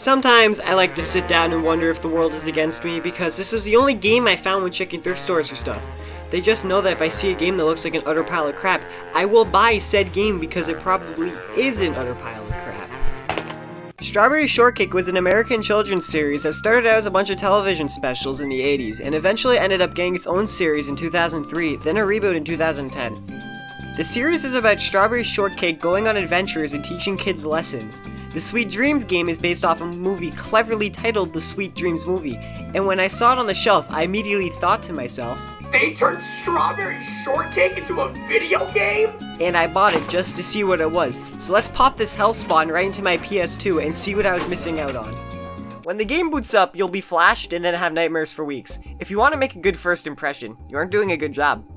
Sometimes I like to sit down and wonder if the world is against me because this is the only game I found when checking thrift stores for stuff. They just know that if I see a game that looks like an utter pile of crap, I will buy said game because it probably is an utter pile of crap. Strawberry Shortcake was an American children's series that started out as a bunch of television specials in the 80s and eventually ended up getting its own series in 2003, then a reboot in 2010. The series is about Strawberry Shortcake going on adventures and teaching kids lessons. The Sweet Dreams game is based off a movie cleverly titled The Sweet Dreams Movie, and when I saw it on the shelf, I immediately thought to myself, they turned Strawberry Shortcake into a video game? And I bought it just to see what it was. So let's pop this Hellspawn right into my PS2 and see what I was missing out on. When the game boots up, you'll be flashed and then have nightmares for weeks. If you want to make a good first impression, you aren't doing a good job.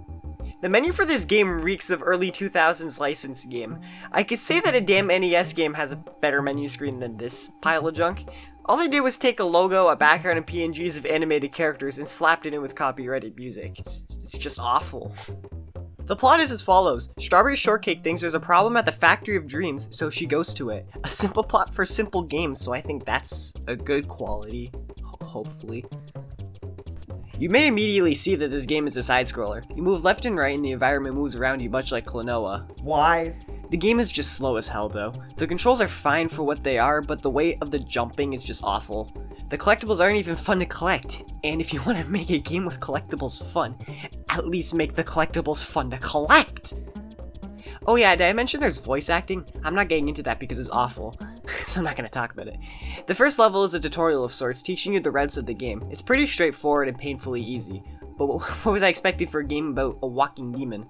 The menu for this game reeks of early 2000s licensed game. I could say that a damn NES game has a better menu screen than this pile of junk. All they did was take a logo, a background, and PNGs of animated characters and slapped it in with copyrighted music. It's just awful. The plot is as follows. Strawberry Shortcake thinks there's a problem at the Factory of Dreams, so she goes to it. A simple plot for simple games, so I think that's a good quality, hopefully. You may immediately see that this game is a side-scroller. You move left and right and the environment moves around you much like Klonoa. Why? The game is just slow as hell though. The controls are fine for what they are, but the weight of the jumping is just awful. The collectibles aren't even fun to collect, and if you want to make a game with collectibles fun, at least make the collectibles fun to collect! Oh yeah, did I mention there's voice acting? I'm not getting into that because it's awful, so I'm not going to talk about it. The first level is a tutorial of sorts, teaching you the ropes of the game. It's pretty straightforward and painfully easy, but what was I expecting for a game about a walking demon?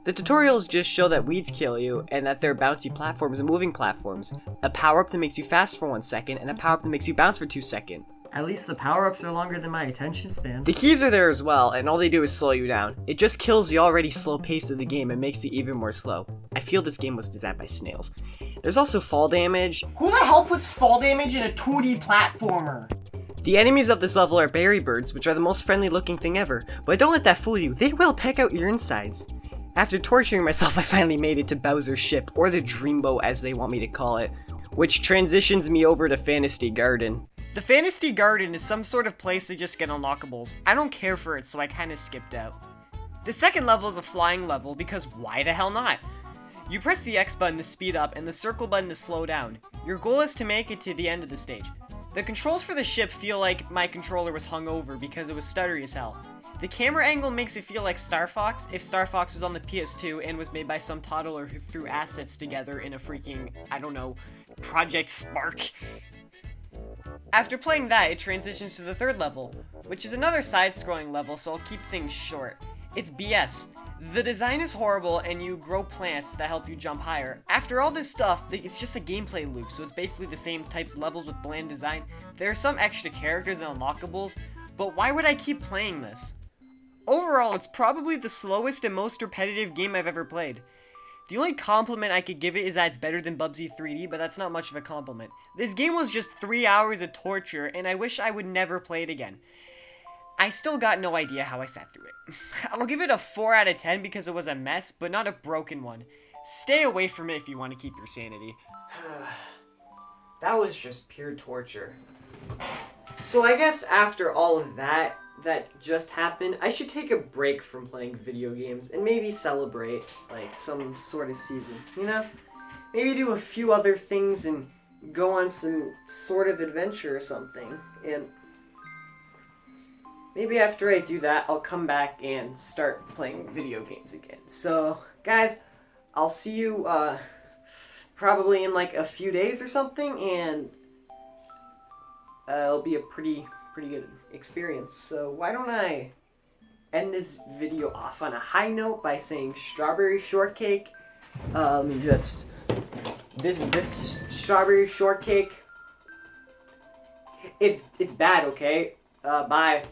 The tutorials just show that weeds kill you, and that there are bouncy platforms and moving platforms, a power-up that makes you fast for 1 second, and a power-up that makes you bounce for 2 seconds. At least the power-ups are longer than my attention span. The keys are there as well, and all they do is slow you down. It just kills the already slow pace of the game and makes it even more slow. I feel this game was designed by snails. There's also fall damage. Who the hell puts fall damage in a 2D platformer? The enemies of this level are berry birds, which are the most friendly looking thing ever, but don't let that fool you, they will peck out your insides. After torturing myself, I finally made it to Bowser's ship, or the Dreamboat as they want me to call it, which transitions me over to Fantasy Garden. The Fantasy Garden is some sort of place to just get unlockables. I don't care for it, so I kinda skipped out. The second level is a flying level, because why the hell not? You press the X button to speed up and the circle button to slow down. Your goal is to make it to the end of the stage. The controls for the ship feel like my controller was hungover because it was stuttery as hell. The camera angle makes it feel like Star Fox, if Star Fox was on the PS2 and was made by some toddler who threw assets together in a freaking, I don't know, Project Spark. After playing that, it transitions to the third level, which is another side-scrolling level, so I'll keep things short. It's BS. The design is horrible, and you grow plants that help you jump higher. After all this stuff, it's just a gameplay loop, so it's basically the same types of levels with bland design. There are some extra characters and unlockables, but why would I keep playing this? Overall, it's probably the slowest and most repetitive game I've ever played. The only compliment I could give it is that it's better than Bubsy 3D, but that's not much of a compliment. This game was just 3 hours of torture, and I wish I would never play it again. I still got no idea how I sat through it. I'll give it a 4 out of 10 because it was a mess, but not a broken one. Stay away from it if you want to keep your sanity. That was just pure torture. So I guess after all of that just happened, I should take a break from playing video games and maybe celebrate, like, some sort of season, you know? Maybe do a few other things and go on some sort of adventure or something, and maybe after I do that, I'll come back and start playing video games again. So, guys, I'll see you, probably in, like, a few days or something, and it'll be a pretty good experience. So why don't I end this video off on a high note by saying Strawberry Shortcake. This Strawberry Shortcake. It's bad, okay? Bye.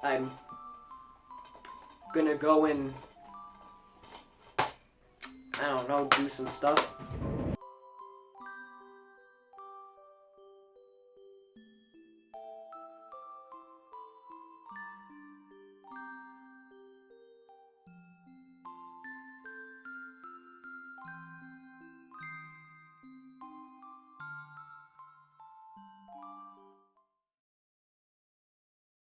I'm gonna go and, I don't know, do some stuff.